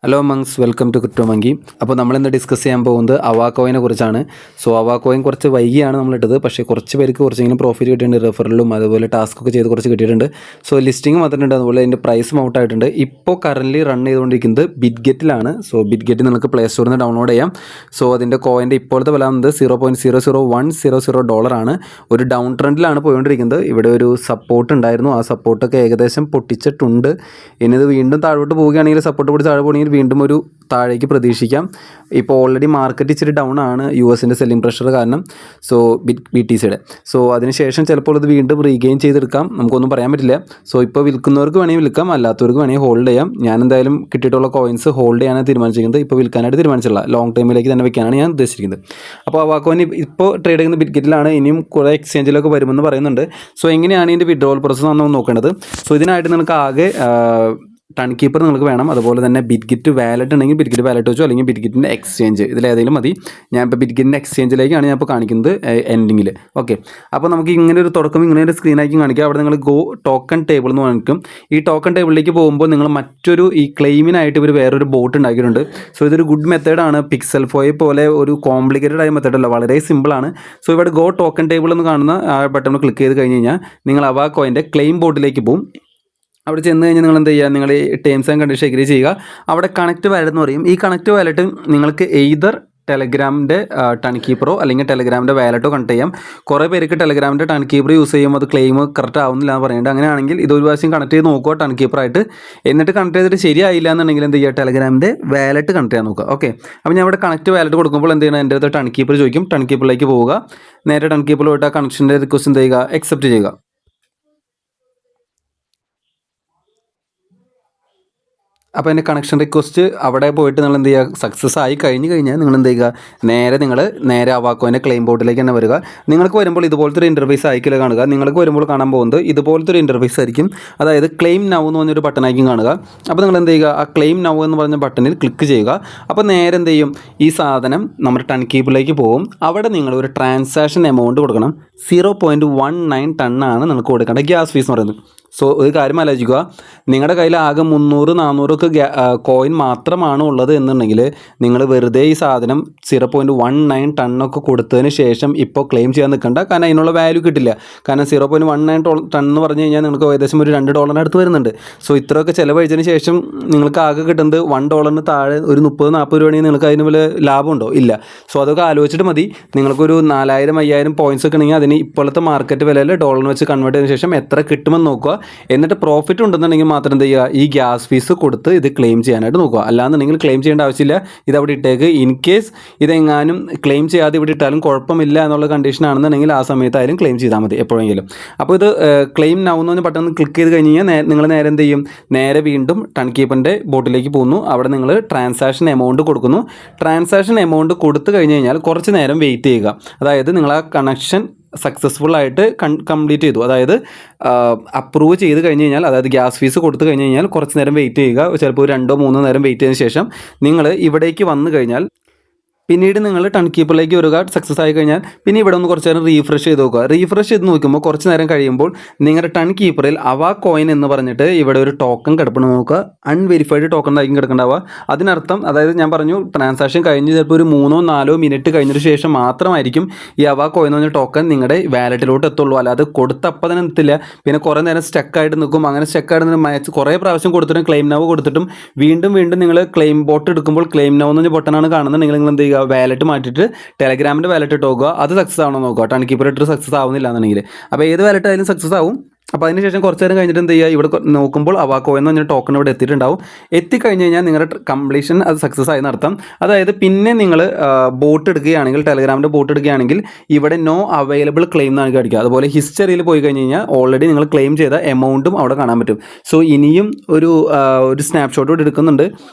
Hello mungs, welcome to crypto monkey. അപ്പോൾ നമ്മളിന്ന് discuss ചെയ്യാൻ പോകുന്നത് അവా കോയിനെ കുറിച്ചാണ്. സോ അവా കോയിൻ കുറച്ച് വൈകിയാണ് നമ്മളിട്ടത്, പക്ഷേ കുറച്ച് പേർക്ക് കുറച്ചെങ്കിലും പ്രോഫിറ്റ് കിട്ടിയിട്ടുണ്ട്. റെഫറലും അതുപോലെ ടാസ്ക്കൊക്കെ ചെയ്ത് കുറച്ച് കിട്ടിയിട്ടുണ്ട്. സോ ലിസ്റ്റിംഗ് വന്നിട്ടുണ്ട്, അതുപോലെ അതിൻ്റെ പ്രൈസും ഔട്ട് ആയിട്ടുണ്ട്. ഇപ്പോൾ കറൻറ്റ്ലി റൺ ചെയ്തുകൊണ്ടിരിക്കുന്നത് ബിറ്റ്ഗെറ്റിലാണ്. സോ ബിറ്റ്ഗെറ്റ് നിങ്ങൾക്ക് പ്ലേ സ്റ്റോറിൽ നിന്ന് ഡൗൺലോഡ് ചെയ്യാം. സോ അതിൻ്റെ കോയിൻ്റെ ഇപ്പോഴത്തെ വില വന്നത് $0.00100 ആണ്. ഒരു ഡൗൺ ട്രെൻഡിലാണ് പോയിക്കൊണ്ടിരിക്കുന്നത്. ഇവിടെ ഒരു സപ്പോർട്ട് ഉണ്ടായിരുന്നു, ആ സപ്പോർട്ടൊക്കെ ഏകദേശം പൊട്ടിച്ചിട്ടുണ്ട്. ഇനി ഇത് വീണ്ടും താഴോട്ട് പോവുകയാണെങ്കിൽ, സപ്പോർട്ട് പിടിച്ച് താഴെ പോകണമെങ്കിൽ വീണ്ടും ഒരു താഴേക്ക് പ്രതീക്ഷിക്കാം. ഇപ്പോൾ ഓൾറെഡി മാർക്കറ്റ് ഇച്ചിരി ഡൗൺ ആണ് യുഎസിൻ്റെ സെല്ലിംഗ് പ്രഷർ കാരണം. സോ BTCയുടെ അതിനുശേഷം ചിലപ്പോൾ ഇത് വീണ്ടും റീഗെയിൻ ചെയ്തെടുക്കാം, നമുക്കൊന്നും പറയാൻ പറ്റില്ല. സോ ഇപ്പോൾ വിൽക്കുന്നവർക്ക് വേണമെങ്കിൽ വിൽക്കാം, അല്ലാത്തവർക്ക് വേണമെങ്കിൽ ഹോൾഡ് ചെയ്യാം. ഞാൻ എന്തായാലും കിട്ടിയിട്ടുള്ള കോയിൻസ് ഹോൾഡ് ചെയ്യാനാണ് തീരുമാനിച്ചിരിക്കുന്നത്. ഇപ്പോൾ വിൽക്കാനായിട്ട് തീരുമാനിച്ചില്ല, ലോങ് ടൈമിലേക്ക് തന്നെ വെക്കാനാണ് ഞാൻ ഉദ്ദേശിക്കുന്നത്. അപ്പോൾ അവ കോയിൻ ഇപ്പോൾ ട്രേഡ് ചെയ്യുന്ന ബിറ്റ്ഗെറ്റിലാണ്. ഇനിയും കുറേ എക്സ്ചേഞ്ചിലൊക്കെ വരുമെന്ന് പറയുന്നുണ്ട്. സോ എങ്ങനെയാണ് ഇതിൻ്റെ വിഡ്രോവൽ പ്രോസസ്സ് നമ്മൾ നോക്കേണ്ടത്? സോ ഇതിനായിട്ട് നിങ്ങൾക്ക് ആകെ ടൺ കീപ്പർ നിങ്ങൾക്ക് വേണം. അതുപോലെ തന്നെ ബിറ്റ്ഗെറ്റ് വാലറ്റ് ഉണ്ടെങ്കിൽ ബിറ്റ്ഗെറ്റ് വാലറ്റ് വെച്ചോ, അല്ലെങ്കിൽ ബിറ്റ്ഗെറ്റിൻ്റെ എക്സ്ചേഞ്ച്, ഇതിലേതെങ്കിലും മതി. ഞാൻ ഇപ്പോൾ ബിറ്റ്ഗെറ്റിൻ്റെ എക്സ്ചേഞ്ചിലേക്കാണ് ഞാൻ ഇപ്പോൾ കാണിക്കുന്നത് എൻഡിങ്ങിൽ. ഓക്കെ, അപ്പോൾ നമുക്ക് ഇങ്ങനെ ഒരു തുടക്കം ഇങ്ങനെ ഒരു സ്ക്രീനായിരിക്കും കാണിക്കുക. അവിടെ നിങ്ങൾ ഗോ ടോക്കൺ ടേബിൾ എന്ന് കാണിക്കും. ഈ ടോക്കൺ ടേബിളിലേക്ക് പോകുമ്പോൾ നിങ്ങൾ മറ്റൊരു ഈ ക്ലെയിമിനായിട്ട് ഇവർ വേറൊരു ബോട്ട് ഉണ്ടാക്കിയിട്ടുണ്ട്. സോ ഇതൊരു ഗുഡ് മെത്തേഡാണ്. പിക്സൽ ഫോയ് പോലെ ഒരു കോംപ്ലിക്കേറ്റഡ് ആയ മെത്തേഡല്ല, വളരെ സിമ്പിളാണ്. സോ ഇവിടെ ഗോ ടോക്കൺ ടേബിൾ എന്ന് കാണുന്ന ആ ബട്ടൺ ക്ലിക്ക് ചെയ്ത് കഴിഞ്ഞ് കഴിഞ്ഞാൽ നിങ്ങൾ അവ കോയിൻ്റെ ക്ലെയിം ബോട്ടിലേക്ക് പോകും. അവിടെ ചെന്ന് കഴിഞ്ഞാൽ നിങ്ങൾ എന്ത് ചെയ്യുക, നിങ്ങൾ ഈ ടേംസ് ആൻഡ് കണ്ടീഷൻ എഗ്രി ചെയ്യുക. അവിടെ കണക്ട് വാലറ്റ് എന്ന് പറയും. ഈ കണക്ട് വാലറ്റ് നിങ്ങൾക്ക് എയ്തർ ടെലഗ്രാമിൻ്റെ ടൺ കീപ്പറോ അല്ലെങ്കിൽ ടെലഗ്രാമിൻ്റെ വാലറ്റോ കണക്ട് ചെയ്യാം. കുറേ പേർക്ക് ടെലഗ്രാമിൻ്റെ ടൺ കീപ്പർ യൂസ് ചെയ്യുമ്പോൾ അത് ക്ലെയിം കറക്റ്റ് ആവുന്നില്ല എന്ന് പറയുന്നുണ്ട്. അങ്ങനെയാണെങ്കിൽ ഇതൊരു പ്രാവശ്യം കണക്ട് ചെയ്ത് നോക്കുക ടൺ കീപ്പറായിട്ട്. എന്നിട്ട് കണക്ട് ചെയ്തിട്ട് ശരിയായില്ല എന്നുണ്ടെങ്കിൽ എന്ത് ചെയ്യുക, ടെലഗ്രാമിൻ്റെ വാലറ്റ് കണക്ട് ചെയ്യാൻ നോക്കുക. ഓക്കെ, അപ്പോൾ ഞാൻ ഇവിടെ കണക്ട് വാലറ്റ് കൊടുക്കുമ്പോൾ എന്ത് ചെയ്യണം, എൻ്റെ അടുത്ത് ടൺ കീപ്പർ ചോദിക്കും. ടൺ കീപ്പറിലേക്ക് പോവുക. നേരെ ടൺ കീപ്പറിൽ പോയിട്ട് ആ കണക്ഷൻ്റെ റിക്വസ്റ്റ് എന്ത് ചെയ്യുക, അക്സെപ്റ്റ് ചെയ്യുക. അപ്പോൾ എൻ്റെ കണക്ഷൻ റിക്വസ്റ്റ് അവിടെ പോയിട്ട് നിങ്ങൾ എന്ത് ചെയ്യുക, സക്സസ് ആയി കഴിഞ്ഞാൽ നിങ്ങൾ എന്ത് ചെയ്യുക, നേരെ അവാക്കോൻ്റെ ക്ലെയിം ബോർഡിലേക്ക് തന്നെ വരിക. നിങ്ങൾക്ക് വരുമ്പോൾ ഇതുപോലത്തെ ഒരു ഇൻ്റർഫേസ് ആയിരിക്കില്ല കാണുക. നിങ്ങൾക്ക് വരുമ്പോൾ കാണാൻ പോകുന്നത് ഇതുപോലത്തെ ഒരു ഇൻ്റർഫേസ് ആയിരിക്കും. അതായത് ക്ലെയിം നൗ എന്ന് പറഞ്ഞൊരു ബട്ടണായിരിക്കും കാണുക. അപ്പോൾ നിങ്ങൾ എന്ത് ചെയ്യുക, ആ ക്ലെയിം നൗ എന്ന് പറഞ്ഞ ബട്ടണിൽ ക്ലിക്ക് ചെയ്യുക. അപ്പോൾ നേരെ എന്ത് ചെയ്യും, ഈ സാധനം നമ്മുടെ ടൺ കീപ്പിലേക്ക് പോകും. അവിടെ നിങ്ങൾ ഒരു ട്രാൻസാക്ഷൻ എമൗണ്ട് കൊടുക്കണം. 0.19 ടണ്ണാണ് നിങ്ങൾക്ക് കൊടുക്കേണ്ട ഗ്യാസ് ഫീസ് എന്ന് പറയുന്നത്. സോ ഒരു കാര്യം ആലോചിക്കുക, നിങ്ങളുടെ കയ്യിൽ ആകെ 300-400 കോയിൻ മാത്രമാണ് ഉള്ളത് എന്നുണ്ടെങ്കിൽ നിങ്ങൾ വെറുതെ ഈ സാധനം 0.19 ടണ്ണൊക്കെ കൊടുത്തതിന് ശേഷം ഇപ്പോൾ ക്ലെയിം ചെയ്യാൻ നിൽക്കണ്ട. കാരണം അതിനുള്ള വാല്യൂ കിട്ടില്ല. കാരണം 0.19 ടൺ എന്ന് പറഞ്ഞു കഴിഞ്ഞാൽ നിങ്ങൾക്ക് ഏകദേശം ഒരു $2 അടുത്ത് വരുന്നുണ്ട്. സോ ഇത്രയൊക്കെ ചിലവഴിച്ചതിന് ശേഷം നിങ്ങൾക്ക് ആകെ കിട്ടുന്നത് $1 താഴെ ഒരു 30-40 രൂപയാണെങ്കിൽ നിങ്ങൾക്ക് അതിന് വല്ല ലാഭമുണ്ടോ? ഇല്ല. സോ അതൊക്കെ ആലോചിച്ചിട്ട് മതി. നിങ്ങൾക്കൊരു 4000-5000 പോയിൻറ്റ്സ് ഒക്കെ ഉണ്ടെങ്കിൽ അതിന് ഇപ്പോഴത്തെ മാർക്കറ്റ് വിലയിൽ ഡോളറിന് വെച്ച് കൺവേർട്ട് ചെയ്തതിന് ശേഷം എത്ര കിട്ടുമെന്ന് നോക്കുക. എന്നിട്ട് പ്രോഫിറ്റ് ഉണ്ടെന്നുണ്ടെങ്കിൽ മാത്രം എന്ത് ചെയ്യുക, ഈ ഗ്യാസ് ഫീസ് കൊടുത്ത് ഇത് ക്ലെയിം ചെയ്യാനായിട്ട് നോക്കുക. അല്ലാന്നുണ്ടെങ്കിൽ ക്ലെയിം ചെയ്യേണ്ട ആവശ്യമില്ല, ഇതവിടെ ഇട്ടേക്ക്. ഇൻ കേസ് ഇതെങ്ങാനും ക്ലെയിം ചെയ്യാതെ ഇവിടെ ഇട്ടാലും കുഴപ്പമില്ല എന്നുള്ള കണ്ടീഷൻ ആണെന്നുണ്ടെങ്കിൽ ആ സമയത്തായാലും ക്ലെയിം ചെയ്താൽ മതി എപ്പോഴെങ്കിലും. അപ്പോൾ ഇത് ക്ലെയിം നൗ എന്ന് പെട്ടെന്ന് ക്ലിക്ക് ചെയ്ത് കഴിഞ്ഞ് കഴിഞ്ഞാൽ നിങ്ങൾ നേരെ എന്ത് ചെയ്യും, നേരെ വീണ്ടും ടൺ കീപ്പറിൻ്റെ ബോട്ടിലേക്ക് പോകുന്നു. അവിടെ നിങ്ങൾ ട്രാൻസാക്ഷൻ എമൗണ്ട് കൊടുക്കുന്നു. ട്രാൻസാക്ഷൻ എമൗണ്ട് കൊടുത്തു കഴിഞ്ഞ് കഴിഞ്ഞാൽ കുറച്ച് നേരം വെയിറ്റ് ചെയ്യുക. അതായത് നിങ്ങൾ ആ കണക്ഷൻ സക്സസ്ഫുൾ ആയിട്ട് കംപ്ലീറ്റ് ചെയ്തു, അതായത് അപ്രൂവ് ചെയ്ത് കഴിഞ്ഞ് കഴിഞ്ഞാൽ, അതായത് ഗ്യാസ് ഫീസ് കൊടുത്തു കഴിഞ്ഞ് കഴിഞ്ഞാൽ കുറച്ച് നേരം വെയിറ്റ് ചെയ്യുക. ചിലപ്പോൾ 2-3 നേരം വെയിറ്റ് ചെയ്തതിന് ശേഷം നിങ്ങൾ ഇവിടേക്ക് വന്നു കഴിഞ്ഞാൽ പിന്നീട് നിങ്ങൾ ടൺ കീപ്പറിലേക്ക് വരിക. സക്സസ് ആയി കഴിഞ്ഞാൽ പിന്നെ ഇവിടെ ഒന്ന് കുറച്ച് നേരം റീഫ്രഷ് ചെയ്ത് നോക്കുക. റീഫ്രഷ് ചെയ്ത് നോക്കുമ്പോൾ കുറച്ച് നേരം കഴിയുമ്പോൾ നിങ്ങളുടെ ടൺ കീപ്പറിൽ അവ കോയിൻ എന്ന് പറഞ്ഞിട്ട് ഇവിടെ ഒരു ടോക്കൺ കിടപ്പണം നോക്കുക. അൺവെരിഫൈഡ് ടോക്കൺ ആയിരിക്കും കിടക്കേണ്ടാവുക. അതിനർത്ഥം, അതായത് ഞാൻ പറഞ്ഞു ട്രാൻസാക്ഷൻ കഴിഞ്ഞ് ചിലപ്പോൾ ഒരു 3-4 മിനിറ്റ് കഴിഞ്ഞതിന് ശേഷം മാത്രമായിരിക്കും ഈ അവ കോയിൻ എന്ന് പറഞ്ഞ ടോക്കൺ നിങ്ങളുടെ വാലറ്റിലോട്ട് എത്തുള്ളൂ. അല്ലാതെ കൊടുത്തപ്പോൾ തന്നെ എത്തില്ല. പിന്നെ കുറേ നേരം സ്റ്റക്കായിട്ട് നിൽക്കും. അങ്ങനെ സ്റ്റക്കായിട്ട് മാച്ച് കുറേ പ്രാവശ്യം കൊടുത്തിട്ടും ക്ലെയിം നൗ കൊടുത്തിട്ടും വീണ്ടും നിങ്ങൾ ക്ലെയിം ബോട്ട് എടുക്കുമ്പോൾ ക്ലെയിം നൗ എന്ന് പറഞ്ഞ ബട്ടണാണ് കാണുന്നത്. നിങ്ങൾ എന്ത് ചെയ്യുക, വാലറ്റ് മാറ്റിയിട്ട് ടെലഗ്രാമിൻ്റെ വാലറ്റ് ഇട്ട് നോക്കുക. അത് സക്സസ് ആവണോ നോക്കുക. ടൺ കീപ്പർ ഇട്ട് സക്സസ് ആവുന്നില്ല എന്നുണ്ടെങ്കിൽ അപ്പോൾ ഏത് വാലറ്റ് ആയാലും സക്സസ് ആവും. അപ്പോൾ അതിനുശേഷം കുറച്ച് നേരം കഴിഞ്ഞിട്ട് എന്ത് ചെയ്യുക, ഇവിടെ നോക്കുമ്പോൾ അവാക്കോ എന്ന് പറഞ്ഞ ടോക്കൺ ഇവിടെ എത്തിയിട്ടുണ്ടാവും. എത്തിക്കഴിഞ്ഞ് കഴിഞ്ഞാൽ നിങ്ങളുടെ കംപ്ലീഷൻ അത് സക്സസ് ആയി നടത്താം. അതായത് പിന്നെ നിങ്ങൾ ബോട്ട് എടുക്കുകയാണെങ്കിൽ, ടെലഗ്രാമിൻ്റെ ബോട്ട് എടുക്കുകയാണെങ്കിൽ ഇവിടെ നോ അവൈലബിൾ ക്ലെയിം എന്നാണ് കാണിക്കുക. അതുപോലെ ഹിസ്റ്ററിയിൽ പോയി കഴിഞ്ഞ് കഴിഞ്ഞാൽ ഓൾറെഡി നിങ്ങൾ ക്ലെയിം ചെയ്ത എമൗണ്ടും അവിടെ കാണാൻ പറ്റും. സോ ഇനിയും ഒരു സ്നാപ്ഷോട്ട് കൂടി എടുക്കുന്നുണ്ട്.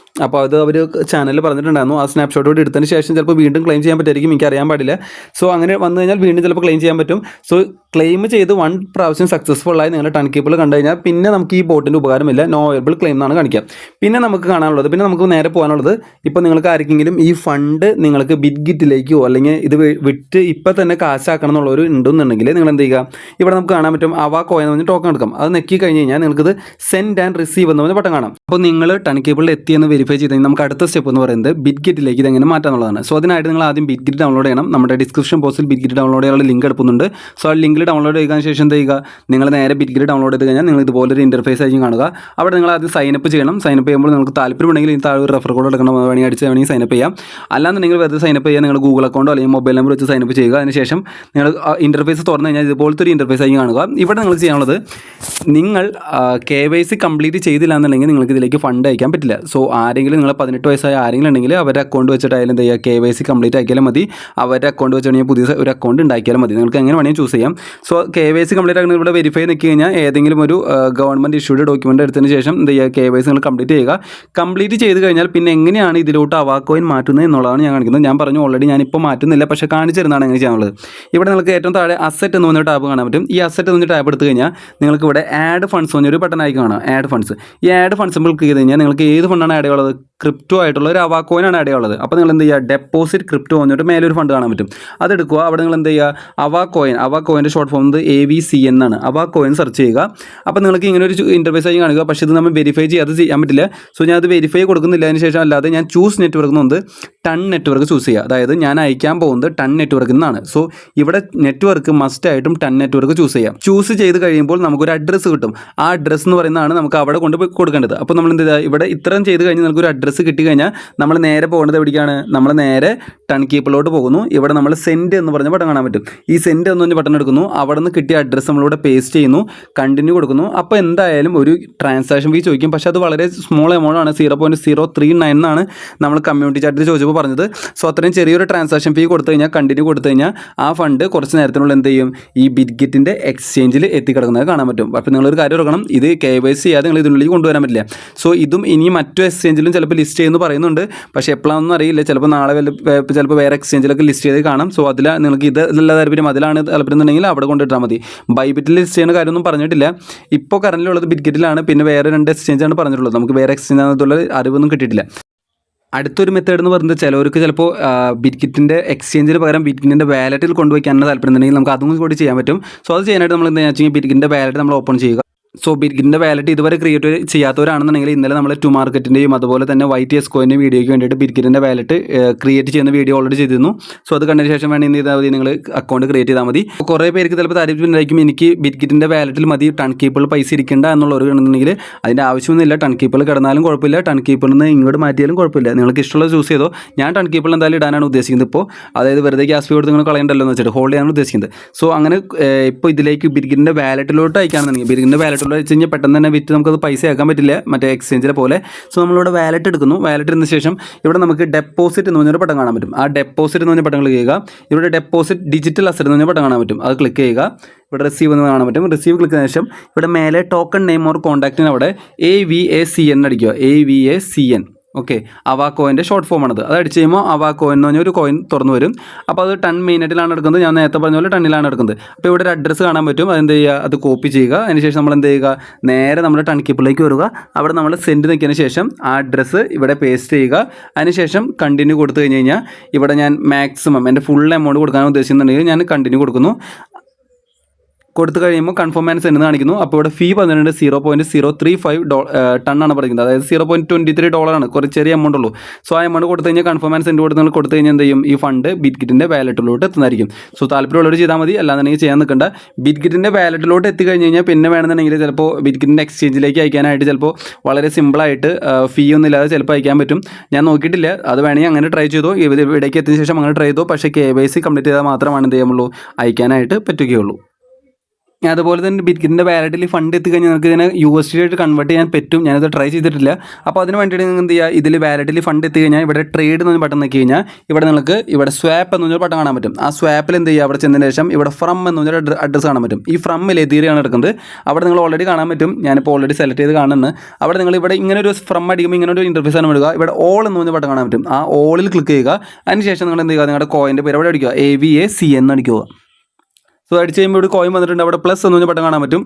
അപ്പോൾ അത് അവർ ചാനലിൽ പറഞ്ഞിട്ടുണ്ടായിരുന്നു. ആ സ്നാപ്ഷോട്ട് കൂടി എടുത്തതിന് ശേഷം ചിലപ്പോൾ വീണ്ടും ക്ലെയിം ചെയ്യാൻ പറ്റുമായിരിക്കും, എനിക്ക് അറിയാൻ പാടില്ല. സോ അങ്ങനെ വന്നു കഴിഞ്ഞാൽ വീണ്ടും ചിലപ്പോൾ ക്ലെയിം ചെയ്യാൻ പറ്റും. സോ ക്ലെയിം ചെയ്ത് 1 പ്രാവശ്യം സക്സസ്ഫുൾ താഴെ നിങ്ങൾ ടൺ കീപ്പിൾ കണ്ടു കഴിഞ്ഞാൽ പിന്നെ നമുക്ക് ഈ ബോട്ടിൻ്റെ ഉപകാരമില്ല, നോ അവൈലബിൾ ക്ലെയിം എന്നാണ് കാണിക്കുക. പിന്നെ നമുക്ക് കാണാനുള്ളത്, പിന്നെ നമുക്ക് നേരെ പോകാനുള്ളത്, ഇപ്പോൾ നിങ്ങൾക്ക് ആർക്കെങ്കിലും ഈ ഫണ്ട് നിങ്ങൾക്ക് ബിറ്റ്ഗിറ്റിലേക്കോ അല്ലെങ്കിൽ ഇത് വിറ്റ് ഇപ്പം തന്നെ കാശാക്കണം എന്നുള്ളവർ ഉണ്ടെന്നുണ്ടെങ്കിൽ നിങ്ങൾ എന്ത് ചെയ്യുക, ഇവിടെ നമുക്ക് കാണാൻ പറ്റും അവ കോയിൻ എന്ന് പറഞ്ഞ് ടോക്കൺ എടുക്കാം. അത് നെക്കി കഴിഞ്ഞ് കഴിഞ്ഞാൽ നിങ്ങൾക്കിത് സെൻഡ് ആൻഡ് റിസീവ് എന്ന് പറഞ്ഞ ബട്ടൺ കാണാം. അപ്പോൾ നിങ്ങൾ ടൺ കേബിളിൽ എത്തിയെന്ന് വെരിഫൈ ചെയ്ത് കഴിഞ്ഞാൽ നമുക്ക് അടുത്ത സ്റ്റെപ്പ് എന്ന് പറയുന്നത് ബിറ്റ്ഗിറ്റിലേക്ക് ഇതെങ്ങനെ മാറ്റാന്നുള്ളതാണ്. സോ അതിനായിട്ട് നിങ്ങൾ ആദ്യം ബിറ്റ്ഗിറ്റ് ഡൗൺലോഡ് ചെയ്യണം. നമ്മുടെ ഡിസ്ക്രിപ്ഷൻ ബോക്സിൽ ബിറ്റ്ഗിറ്റ് ഡൗൺലോഡ് ചെയ്യാനുള്ള ലിങ്ക് എടുക്കുന്നുണ്ട്. സോ ആ ലിങ്കിൽ ഡൗൺലോഡ് ചെയ്തതിന് ശേഷം എന്ത് ചെയ്യുക, നിങ്ങൾ നേരെ ബിറ്റ്ഗിറ്റ് ഡൗൺലോഡ് ചെയ്ത് കഴിഞ്ഞാൽ നിങ്ങൾ ഇതുപോലൊരു ഇൻ്റർഫേസ് ആയിരിക്കും കാണുക. അവിടെ നിങ്ങൾ ആദ്യം സൈനപ്പ് ചെയ്യണം. സൈനപ്പ് ചെയ്യുമ്പോൾ നിങ്ങൾക്ക് താല്പര്യമുണ്ടെങ്കിൽ ഈ താഴെ ഒരു റെഫർ കോഡ് എടുക്കണം, വേണമെങ്കിൽ അടിച്ച് വേണമെങ്കിൽ സൈനപ്പ് ചെയ്യാം. അല്ലാന്നുണ്ടെങ്കിൽ വെറുതെ സൈനപ്പ് ചെയ്യാൻ നിങ്ങൾ ഗൂഗിൾ അക്കൗണ്ടോ അല്ലെങ്കിൽ മൊബൈൽ നമ്പർ വെച്ച് സൈനപ്പ് ചെയ്യുക. അതിനുശേഷം നിങ്ങൾ ഇൻ്റർഫേസ് തുറന്നു കഴിഞ്ഞാൽ ഇതുപോലത്തെ ഒരു ഇൻ്റർഫേസ് ആയിരിക്കും കാണുക. ഇവിടെ നിങ്ങൾ ചെയ്യാനുള്ളത്, നിങ്ങൾ KYC കംപ്ലീറ്റ് ചെയ്തില്ല എന്നുണ്ടെങ്കിൽ നിങ്ങൾക്ക് ഇതിലേക്ക് ഫണ്ട് അയക്കാൻ പറ്റില്ല. സോ ആരെങ്കിലും നിങ്ങൾ 18 വയസ്സായ ആരെങ്കിലും ഉണ്ടെങ്കിൽ അവരുടെ അക്കൗണ്ട് വെച്ചിട്ടായാലും എന്ത് ചെയ്യുക, KYC കംപ്ലീറ്റ് ആക്കിയാലും മതി. അവരുടെ അക്കൗണ്ട് വെച്ചിട്ടുണ്ടെങ്കിൽ പുതിയ ഒരു അക്കൗണ്ട് ഉണ്ടാക്കിയാലും മതി. നിങ്ങൾക്ക് എങ്ങനെ വേണമെങ്കിൽ ചൂസ് ചെയ്യാം. സോ KYC കംപ്ലീറ്റ് ആക്കുന്നത് ഇവിടെ വെരിഫൈ നിൽക്കി കഴിഞ്ഞാൽ ഏതെങ്കിലും ഒരു ഗവൺമെൻറ് ഇഷ്യൂഡ് ഡോക്യുമെൻ്റ് എടുത്തതിന് ശേഷം എന്ത് ചെയ്യുക, KYC നിങ്ങൾ കംപ്ലീറ്റ് ചെയ്യുക. കംപ്ലീറ്റ് ചെയ്ത് കഴിഞ്ഞാൽ പിന്നെ എങ്ങനെയാണ് ഇതിലോട്ട് അവ കോയിൻ മാറ്റുന്നത് എന്നുള്ളതാണ് ഞാൻ കാണിക്കുന്നത്. ഞാൻ പറഞ്ഞു ഓൾറെഡി ഞാനിപ്പോൾ മാറ്റുന്നില്ല, പക്ഷേ കാണിച്ചു തരുന്നതാണ് എങ്ങനെ ചെയ്യാനുള്ളത്. ഇവിടെ നിങ്ങൾക്ക് ഏറ്റവും താഴെ അസറ്റ് എന്ന് പറഞ്ഞ ടാബ് കാണാൻ പറ്റും. ഈ അസറ്റ് എന്ന് പറഞ്ഞ ടാബ് എടുത്തു കഴിഞ്ഞാൽ നിങ്ങൾക്ക് ഇവിടെ ആഡ് ഫണ്ട്സ് പറഞ്ഞൊരു ബട്ടൺ ആയി കാണാം, ആഡ് ഫണ്ട്സ്. ഈ ആഡ് ഫണ്ട്സ് ക്ലിക്ക് ചെയ്ത് കഴിഞ്ഞാൽ നിങ്ങൾക്ക് ഏത് ഫണ്ടാണ് ആഡ് ചെയ്യുള്ളത്, ക്രിപ്റ്റോ ആയിട്ടുള്ള ഒരു അവ കോയിനാണ് ആഡ് ചെയ്യുള്ളത്. അപ്പോൾ നിങ്ങൾ എന്ത് ചെയ്യുക, ഡെപ്പോസിറ്റ് ക്രിപ്റ്റോ എന്നിട്ട് മേലെ ഒരു ഫണ്ട് കാണാൻ പറ്റും, അതെടുക്കുക. അവിടെ നിങ്ങൾ എന്ത് ചെയ്യുക, അവ കോയിൻ്റെ ഷോർട്ട് ഫോം AVCN എന്നാണ്. അവ കോയിൻ സെർച്ച് ചെയ്യുക. അപ്പോൾ നിങ്ങൾക്ക് ഇങ്ങനെ ഒരു ഇൻ്റർഫേസ് ആയി കാണുക. പക്ഷേ ഇത് നമ്മൾ വെരിഫൈ ചെയ്യാതെ ചെയ്യാൻ പറ്റില്ല. സോ ഞാൻ അത് വെരിഫൈ കൊടുക്കുന്നില്ല. അതിന് ശേഷം അല്ലാതെ ഞാൻ ചൂസ് നെറ്റ്വർക്ക് എന്നുണ്ട് ടൺ നെറ്റ്വർക്ക് ചൂസ് ചെയ്യുക. അതായത് ഞാൻ അയക്കാൻ പോകുന്നത് ടൺ നെറ്റ്വർക്കിൽ നിന്നാണ്. സോ ഇവിടെ നെറ്റ്വർക്ക് മസ്റ്റ് ആയിട്ടും ടൺ നെറ്റ്വർക്ക് ചൂസ് ചെയ്യാം. ചൂസ് ചെയ്ത് കഴിയുമ്പോൾ നമുക്കൊരു അഡ്രസ്സ് കിട്ടും. ആ അഡ്രസ്സ് എന്ന് പറയുന്നതാണ് നമുക്ക് അവിടെ കൊണ്ട് കൊടുക്കേണ്ടത്. അപ്പോൾ നമ്മൾ എന്ത് ചെയ്യുക, ഇവിടെ ഇത്രയും ചെയ്ത് കഴിഞ്ഞാൽ നമുക്കൊരു അഡ്രസ്സ് കിട്ടി കഴിഞ്ഞാൽ നമ്മൾ നേരെ പോകേണ്ടത് എവിടേക്കാണ്, നമ്മൾ നേരെ ടൺ കീപ്പിലോട്ട് പോകുന്നു. ഇവിടെ നമ്മൾ സെൻഡ് എന്ന് പറഞ്ഞ ബട്ടൺ കാണാൻ പറ്റും. ഈ സെൻഡ് എന്ന് പറഞ്ഞ ബട്ടൺ എടുക്കുന്നു. അവിടെ നിന്ന് കിട്ടിയ അഡ്രസ്സ് നമ്മളിവിടെ പേസ്റ്റ് ചെയ്യുന്നു, കണ്ടിന്യൂ കൊടുക്കുന്നു. അപ്പോൾ എന്തായാലും ഒരു ട്രാൻസാക്ഷൻ ഫീ ചോദിക്കും. പക്ഷേ അത് വളരെ സ്മോൾ എമൗണ്ട് ആണ്, 0.039 എന്നാണ് നമ്മൾ കമ്മ്യൂണിറ്റി ചാറ്റിൽ ചോദിച്ചപ്പോൾ പറഞ്ഞത്. സോ അത്രയും ചെറിയൊരു ട്രാൻസാക്ഷൻ ഫീ കൊടുത്തു കഴിഞ്ഞാൽ, കണ്ടിന്യൂ കൊടുത്തു കഴിഞ്ഞാൽ ആ ഫണ്ട് കുറച്ച് നേരത്തിനുള്ള എന്ത് ചെയ്യും, ഈ ബിറ്റ്ഗിറ്റിൻ്റെ എക്സ്ചേഞ്ചിൽ എത്തിക്കിടക്കുന്നത് കാണാൻ പറ്റും. അപ്പോൾ നിങ്ങളൊരു കാര്യം ഓർക്കണം, ഇത് KYC ചെയ്യാതെ നിങ്ങൾ ഇതിനുള്ളിൽ കൊണ്ടുവരാൻ പറ്റില്ല. സോ ഇതും ഇനി മറ്റു എക്സ്ചേഞ്ചിലും ചിലപ്പോൾ ലിസ്റ്റ് ചെയ്യുമെന്ന് പറയുന്നുണ്ട്. പക്ഷേ എപ്പോഴാണെന്നും അറിയില്ല. ചിലപ്പോൾ നാളെ ചിലപ്പോൾ വേറെ എക്സ്ചേഞ്ചിലൊക്കെ ലിസ്റ്റ് ചെയ്ത് കാണാം. സോ അതിൽ നിങ്ങൾക്ക് ഇതല്ല താല്പര്യം, അതിലാണ് താല്പര്യം എന്നുണ്ടെങ്കിൽ അവിടെ കൊണ്ടിട്ടാൽ മതി. ബൈബിറ്റിൽ ലിസ്റ്റ് ചെയ്യുന്ന കാര്യമൊന്നും പറഞ്ഞിട്ടില്ല. ഇപ്പോൾ കറൻറ്റിൽ ഉള്ളത് ബിറ്റ്ഗിറ്റിലാണ്. പിന്നെ വേറെ 2 എക്സ്ചേഞ്ചാണ് പറഞ്ഞിട്ടുള്ളത്. നമുക്ക് വേറെ എക്സ്ചേഞ്ച് ആണെന്നുള്ള അറിവൊന്നും കിട്ടിയിട്ടില്ല. അടുത്തൊരു മെത്തേഡ് എന്ന് പറയുന്നത്, ചിലവർക്ക് ചിലപ്പോൾ ബിറ്റ്ഗിറ്റിൻ്റെ എക്സ്ചേഞ്ചിന് പകരം ബിറ്റ്ഗിറ്റിൻ്റെ വാലറ്റിൽ കൊണ്ടുവയ്ക്കാനാണ് താല്പര്യം ഉണ്ടെങ്കിൽ നമുക്ക് അതും കൂടി ചെയ്യാൻ പറ്റും. സോ അത് ചെയ്യാനായിട്ട് നമ്മൾ എന്താ വെച്ചാൽ ബിറ്റ്ഗിറ്റിൻ്റെ വാലറ്റ് നമ്മൾ ഓപ്പൺ ചെയ്യുക. സോ ബിറ്റ്ഗിറ്റിൻ്റെ വാലറ്റ് ഇതുവരെ ക്രിയേറ്റ് ചെയ്യാത്തവരാണെന്നുണ്ടെങ്കിൽ ഇന്നലെ നമ്മൾ ടു മാർക്കറ്റിൻ്റെയും അതുപോലെ തന്നെ YTS കോയിൻ്റെ വീഡിയോയ്ക്ക് വേണ്ടിയിട്ട് ബിറ്റ്ഗിറ്റിൻ്റെ വാലറ്റ് ക്രിയേറ്റ് ചെയ്യുന്ന വീഡിയോ ഓൾറെഡി ചെയ്തിരുന്നു. സോ അത് കണ്ടതിന് ശേഷം വേണമെങ്കിൽ എന്ത് ചെയ്താൽ മതി, നിങ്ങൾ അക്കൗണ്ട് ക്രിയേറ്റ് ചെയ്താൽ മതി. കുറേ പേർക്ക് ചിലപ്പോൾ താല്പര്യമുണ്ടായിരിക്കും, എനിക്ക് ബിറ്റ്ഗിറ്റിൻ്റെ വാലറ്റിൽ മതി, ടൺ കീപ്പിൾ പൈസ ഇരിക്കേണ്ട എന്നുള്ളവർ കണ്ടെന്നുണ്ടെങ്കിൽ അതിൻ്റെ ആവശ്യമൊന്നുമില്ല. ടൺ കീപ്പിൾ കിടന്നാലും കുഴപ്പമില്ല, ടൺ കീപ്പിളിൽ നിന്ന് ഇങ്ങോട്ട് മാറ്റിയാലും കുഴപ്പമില്ല. നിങ്ങൾക്ക് ഇഷ്ടമുള്ള ചൂസ് ചെയ്തോ. ഞാൻ ടൺ കീപ്പിൾ എന്തായാലും ഇടാനാണ് ഉദ്ദേശിക്കുന്നത് ഇപ്പോൾ. അതായത് വെറുതെ ഗ്യാസ് ഫീ കൊടുത്ത് നിങ്ങൾ കളയണ്ടല്ലോ എന്ന് വെച്ചിട്ട് ഹോൾഡ് ചെയ്യാനാണ് ഉദ്ദേശിക്കുന്നത്. സോ അങ്ങനെ ഇപ്പോൾ ഇതിലേക്ക് ബിറ്റ്ഗിറ്റിൻ്റെ വാലറ്റിലോട്ട് അയക്കുകയാണെന്നുണ്ടെങ്കിൽ, ബിറ്റ്ഗിറ്റിൻ്റെ വാലറ്റിലോട്ട് അയച്ച് കഴിഞ്ഞാൽ പെട്ടെന്ന് തന്നെ വിറ്റ് നമുക്കത് പൈസ ആക്കാൻ പറ്റില്ല മറ്റേ എക്സ്ചേഞ്ചിലെ പോലെ. സോ നമ്മളിവിടെ വാലറ്റ് എടുക്കുന്നു. വാലറ്റ് എടുത്ത ശേഷം ഇവിടെ നമുക്ക് ഡെപ്പോസിറ്റ് എന്ന് പറഞ്ഞൊരു ബട്ടൺ കാണാൻ പറ്റും. ആ ഡെപ്പോസിറ്റ് എന്ന് പറഞ്ഞ ബട്ടൺ ക്ലിക്ക് ചെയ്യുക. ഇവിടെ ഡെപ്പോസിറ്റ് ഡിജിറ്റൽ അസറ്റ് എന്ന് പറഞ്ഞ ബട്ടൺ കാണാൻ പറ്റും. അത് ക്ലിക്ക് ചെയ്യുക. ഇവിടെ റിസീവ് എന്ന് കാണാൻ പറ്റും. റിസീവ് ക്ലിക്ക് ചെയ്തതിനു ശേഷം ഇവിടെ മേലെ ടോക്കൺ നെയിം ഓർ കോൺടാക്റ്റിന് അവിടെ AVACN അടിക്കുക. AVACN. ഓക്കെ, അവ കോയിൻ്റെ ഷോർട്ട് ഫോമാണത്. അത് അടിച്ച് കഴിയുമ്പോൾ അവ കോയിൻ എന്ന് പറഞ്ഞൊരു കോയിൻ തുറന്നു വരും. അപ്പോൾ അത് ടൺ മിനിറ്റിലാണ് എടുക്കുന്നത്. ഞാൻ നേരത്തെ പറഞ്ഞ പോലെ ടണ്ണിലാണ് എടുക്കുന്നത്. അപ്പോൾ ഇവിടെ ഒരു അഡ്രസ്സ് കാണാൻ പറ്റും. അതെന്ത് ചെയ്യുക, അത് കോപ്പി ചെയ്യുക. അതിനുശേഷം നമ്മൾ എന്ത് ചെയ്യുക, നേരെ നമ്മുടെ ടൺ കീപ്പിലേക്ക് വരിക. അവിടെ നമ്മൾ സെൻഡ് നിൽക്കിയതിന് ശേഷം ആ അഡ്രസ്സ് ഇവിടെ പേസ്റ്റ് ചെയ്യുക. അതിനുശേഷം കണ്ടിന്യൂ കൊടുത്തു കഴിഞ്ഞ് കഴിഞ്ഞാൽ ഇവിടെ ഞാൻ മാക്സിമം എൻ്റെ ഫുൾ എമൗണ്ട് കൊടുക്കാൻ ഉദ്ദേശിക്കുന്നുണ്ടെങ്കിൽ ഞാൻ കണ്ടിന്യൂ കൊടുക്കുന്നു. കൊടുത്തു കഴിയുമ്പോൾ കൺഫേം ആൻഡ് സെൻഡ് കാണിക്കുന്നു. അപ്പോൾ ഇവിടെ ഫീ പറഞ്ഞിട്ടുണ്ട് 0.035 ടൺ ആണ് പറയുന്നത്. അതായത് $0.23 കുറച്ച് ചെറിയ എമൗണ്ട് ഉള്ളൂ. സോ ആ എമൗണ്ട് കൊടുത്തു കഴിഞ്ഞാൽ കൺഫേം ആൻഡ് സെൻഡ് കൊടുത്ത് നിങ്ങൾ കൊടുത്തു കഴിഞ്ഞാൽ എന്ത് ചെയ്യും, ഈ ഫണ്ട് ബിറ്റ്ഗിറ്റിൻ്റെ വാലറ്റിലോട്ട് എത്തുന്നതായിരിക്കും. സോ താല്പര്യമുള്ളവർ ചെയ്താൽ മതി, അല്ലാന്നുണ്ടെങ്കിൽ ചെയ്യാൻ നിൽക്കണ്ട. ബിറ്റ്ഗിറ്റിൻ്റെ വാലറ്റിലോട്ട് എത്തിക്കഴിഞ്ഞ് കഴിഞ്ഞാൽ പിന്നെ വേണമെന്നുണ്ടെങ്കിൽ ചിലപ്പോൾ ബിറ്റ്ഗിറ്റിൻ്റെ എക്സ്ചേഞ്ചിലേക്ക് അയക്കാനായിട്ട് ചിലപ്പോൾ വളരെ സിമ്പിളായിട്ട് ഫീ ഒന്നും ഇല്ലാതെ ചിലപ്പോൾ അയക്കാൻ പറ്റും. ഞാൻ നോക്കിയിട്ടില്ല, അത് വേണമെങ്കിൽ അങ്ങനെ ട്രൈ ചെയ്തോ. ഇവിടേക്ക് എത്തിയ ശേഷം അങ്ങനെ ട്രൈ ചെയ്തോ. പക്ഷേ KYC കംപ്ലീറ്റ് ചെയ്താൽ മാത്രമാണ് എന്ത് ചെയ്യാമുള്ളൂ, അയക്കാനായിട്ട് പറ്റുകയുള്ളൂ. അതുപോലെ തന്നെ ബിറ്റ്ഗിറ്റിൻ്റെ വാലറ്റിൽ ഫണ്ട് എത്തിക്കഴിഞ്ഞാൽ നിങ്ങൾക്ക് ഇതിനെ USD ആയിട്ട് കൺവേർട്ട് ചെയ്യാൻ പറ്റും. ഞാനത് ട്രൈ ചെയ്തിട്ടില്ല. അപ്പോൾ അതിന് വേണ്ടിയിട്ട് നിങ്ങൾ എന്ത് ചെയ്യുക, ഇതിൽ വാലറ്റിൽ ഫണ്ട് എത്തിക്കഴിഞ്ഞാൽ ഇവിടെ ട്രേഡ് എന്ന് ബട്ടൺ നോക്കി കഴിഞ്ഞാൽ ഇവിടെ നിങ്ങൾക്ക് ഇവിടെ സ്വാപ്പ് എന്ന് പറഞ്ഞൊരു ബട്ടൺ കാണാൻ പറ്റും. ആ സ്വാപ്പിൽ എന്ത് ചെയ്യുക, അവിടെ ചെന്നതിന് ശേഷം ഇവിടെ ഫ്രം എന്ന് പറഞ്ഞൊരു അഡ്രസ്സ് കാണാൻ പറ്റും. ഈ ഫ്രമ്മിൽ എതീറിയാണ് എടുക്കുന്നത്. അവിടെ നിങ്ങൾ ഓൾറെഡി കാണാൻ പറ്റും. ഞാനിപ്പോൾ ഓൾറെഡി സെലക്ട് ചെയ്ത് കാണുന്നത്. അവിടെ നിങ്ങൾ ഇവിടെ ഇങ്ങനെ ഒരു ഫ്രം അടിക്കുമ്പോൾ ഇങ്ങനെ ഒരു ഇൻ്റർഫേസ് ആണ് വിടുക. ഇവിടെ ഓൾ എന്ന് പറഞ്ഞ ബട്ടൺ കാണാൻ പറ്റും. ആ ഓളിൽ ക്ലിക്ക് ചെയ്യുക. അതിനുശേഷം നിങ്ങൾ എന്ത് ചെയ്യുക, നിങ്ങളുടെ കോയിൻ്റെ പേര് അവിടെ അടിക്കുക, AVACN അടിക്കുക. സോ അടിച്ച് കഴിയുമ്പോൾ ഇവിടെ കോയിൻ വന്നിട്ടുണ്ട്. അവിടെ പ്ലസ് എന്ന് പറഞ്ഞ ബട്ടൺ കാണാൻ പറ്റും.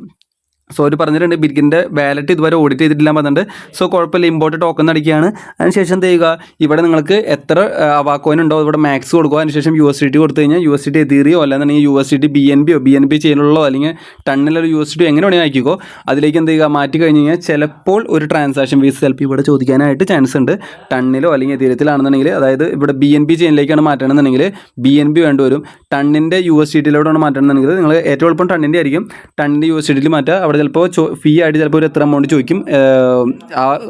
സോ അവർ പറഞ്ഞിട്ടുണ്ട് ബിറ്റ്ഗിൻ്റെ വാലറ്റ് ഇതുവരെ ഓഡിറ്റ് ചെയ്തിട്ടില്ല പറഞ്ഞിട്ടുണ്ട്. സോ കുഴപ്പമില്ല, ഇമ്പോർട്ട് ടോക്കൺ അടിക്കുകയാണ്. അതിനുശേഷം എന്ത് ചെയ്യുക, ഇവിടെ നിങ്ങൾക്ക് എത്ര അവാക്കോയിൻ ഉണ്ടോ ഇവിടെ മാക്സ് കൊടുക്കുക. അതിനുശേഷം USDT കൊടുത്തു കഴിഞ്ഞാൽ USDT എതീറിയോ അല്ലാന്നുണ്ടെങ്കിൽ USDT BNB ചെയ്യുന്നുള്ളോ അല്ലെങ്കിൽ ടണ്ണിലൊരു USDT എങ്ങനെ വേണമെങ്കിൽ അയക്കിക്കോ. അതിലേക്ക് എന്ത് ചെയ്യുക, മാറ്റി കഴിഞ്ഞ് കഴിഞ്ഞാൽ ചിലപ്പോൾ ഒരു ട്രാൻസാക്ഷൻ ഫീസ് ചിലപ്പോൾ ഇവിടെ ചോദിക്കാനായിട്ട് ചാൻസ് ഉണ്ട്. ടണ്ണിലോ അല്ലെങ്കിൽ എതീരത്തിലാണെന്നുണ്ടെങ്കിൽ, അതായത് ഇവിടെ BNB ചെയിനിലേക്കാണ് മാറ്റണമെന്നുണ്ടെങ്കിൽ BNB വേണ്ടി വരും. ടണ്ണിൻ്റെ USDTയിലോട്ടാണ് മാറ്റണമെന്നുണ്ടെങ്കിൽ നിങ്ങൾ ഏറ്റവും എളുപ്പം ടണ്ണിൻ്റെ ആയിരിക്കും. ടണ്ണിൻ്റെ USDTയിൽ മാറ്റുക. അവിടെ ചിലപ്പോൾ ഫീ ആയിട്ട് ചിലപ്പോൾ ഒരു എത്ര എമൗണ്ട് ചോദിക്കും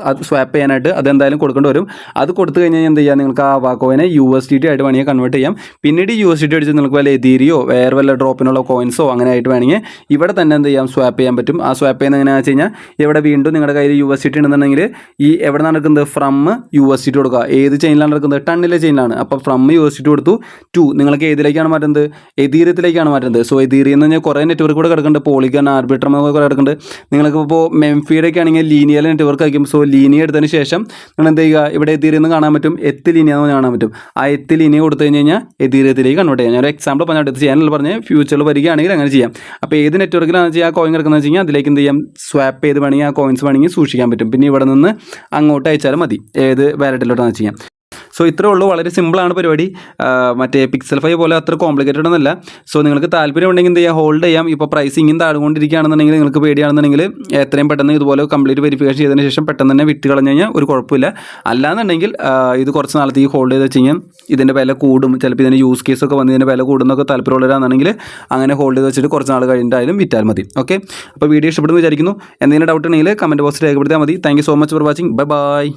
അത് സ്വാപ്പ് ചെയ്യാനായിട്ട്. അതെന്തായാലും കൊടുക്കേണ്ടി വരും. അത് കൊടുത്തു കഴിഞ്ഞാൽ എന്ത് ചെയ്യുക, നിങ്ങൾക്ക് ആ വാക്കോയിനെ USDT ആയിട്ട് വേണമെങ്കിൽ കൺവേർട്ട് ചെയ്യാം. പിന്നീട് USDT അടിച്ച് നിങ്ങൾക്ക് വല്ല എതീരിയോ വേറെ വല്ല ഡ്രോപ്പിനുള്ള കോയിൻസോ അങ്ങനെ ആയിട്ട് വേണമെങ്കിൽ ഇവിടെ തന്നെ എന്ത് ചെയ്യാം, സ്വാപ്പ് ചെയ്യാൻ പറ്റും. ആ സ്വാപ്പ് ചെയ്യുന്നത് എങ്ങനെയാണെന്ന് വെച്ച് കഴിഞ്ഞാൽ ഇവിടെ വീണ്ടും നിങ്ങളുടെ കയ്യിൽ USDT ഉണ്ടെന്നുണ്ടെങ്കിൽ ഈ എവിടെ നടക്കുന്നത് ഫ്രം USDT കൊടുക്കുക. ഏത് ചെയിനിലാണ് നടക്കുന്നത്, ടണ്ണിലെ ചെയിനിലാണ്. അപ്പോൾ ഫ്രം USDT കൊടുത്തു ടു നിങ്ങൾക്ക് ഏതിലേക്കാണ് മാറ്റുന്നത്, എതീരത്തിലേക്കാണ് മാറ്റുന്നത്. സോ എതീരിയം എന്ന് പറഞ്ഞാൽ കുറേ നെറ്റ്വർക്ക് കൂടെ കിടക്കുന്നുണ്ട്, പോളിഗൺ, ആർബിട്രം കുറേ കിടക്കുന്നുണ്ട്. നിങ്ങൾക്ക് ഇപ്പോൾ മെംഫിയുടെ ഒക്കെ ആണെങ്കിൽ ലീനിയർ നെറ്റ്വർക്ക് ആയിരിക്കും. സോ ലീനിയ എടുത്തതിന് ശേഷം നിങ്ങൾ എന്ത് ചെയ്യുക, ഇവിടെ എതീരിയം കാണാൻ പറ്റും, ലീനിയ എന്ന് കാണാൻ പറ്റും. ആ ലീനിയ കൊടുത്തു കഴിഞ്ഞ് കഴിഞ്ഞാൽ എതീരിയത്തിലേക്ക് കൺവേർട്ട് ചെയ്യാം. ഞാൻ ഒരു എക്സാമ്പിൾ പറഞ്ഞിട്ട് ചെയ്യാനുള്ള പറഞ്ഞ് ഫ്യൂച്ചറിൽ വരികയാണെങ്കിൽ അങ്ങനെ ചെയ്യാം. അപ്പോൾ ഏത് നെറ്റ്വർക്കിലാണ് ചെയ്യാൻ ആ കോയിൻ കിടക്കുന്നത് വെച്ച് കഴിഞ്ഞാൽ അതിലേക്ക് എന്ത് ചെയ്യാം, സ്വാപ്പ് ചെയ്ത് വേണമെങ്കിൽ ആ കോയിൻസ് വേണമെങ്കിൽ സൂക്ഷിക്കാൻ പറ്റും. പിന്നെ ഇവിടെ നിന്ന് അങ്ങോട്ട് അയച്ചാലും മതി, ഏത് വാലറ്റിലോട്ടാണ് ചെയ്യാം. സോ ഇത്രേ ഉള്ളൂ, വളരെ സിമ്പിളാണ് പരിപാടി. മറ്റേ പിക്സൽ 5 പോലെ അത്ര കോംപ്ലിക്കേറ്റഡ് ഒന്നുമല്ല. സോ നിങ്ങൾക്ക് താല്പര്യം ഉണ്ടെങ്കിൽ എന്ത് ചെയ്യുക, ഹോൾഡ് ചെയ്യാം. ഇപ്പോൾ പ്രൈസിങ്ങും താഴ്കൊണ്ടിരിക്കുകയാണെന്നുണ്ടെങ്കിൽ നിങ്ങൾക്ക് പേടിയാണെന്നുണ്ടെങ്കിൽ എത്രയും പെട്ടെന്ന് ഇതുപോലെ കംപ്ലീറ്റ് വെരിഫിക്കേഷൻ ചെയ്തതിന് ശേഷം പെട്ടെന്ന് തന്നെ വിറ്റ് കളഞ്ഞു കഴിഞ്ഞാൽ ഒരു കുഴപ്പമില്ല. അല്ലാന്നുണ്ടെങ്കിൽ ഇത് കുറച്ച് നാളത്തേക്ക് ഹോൾഡ് ചെയ്ത് വെച്ച് കഴിഞ്ഞാൽ ഇതിൻ്റെ വില കൂടും, ചിലപ്പോൾ ഇതിൻ്റെ യൂസ് കേസൊക്കെ വന്ന് ഇതിൻ്റെ വില കൂടുന്നൊക്കെ താല്പര്യമുള്ളവരാണെന്നുണ്ടെങ്കിൽ അങ്ങനെ ഹോൾഡ് ചെയ്ത് വെച്ചിട്ട് കുറച്ച് നാൾ കഴിഞ്ഞിട്ടായാലും വിറ്റാൽ മതി. ഓക്കെ, അപ്പോൾ വീഡിയോ ഇഷ്ടപ്പെടുന്നു വിചാരിക്കുന്നു. എന്തെങ്കിലും ഡൗട്ട് ഉണ്ടെങ്കിൽ കമൻറ്റ് ബോക്സിൽ രേഖപ്പെടുത്തിയാൽ മതി. Thank you so much for watching. Bye bye.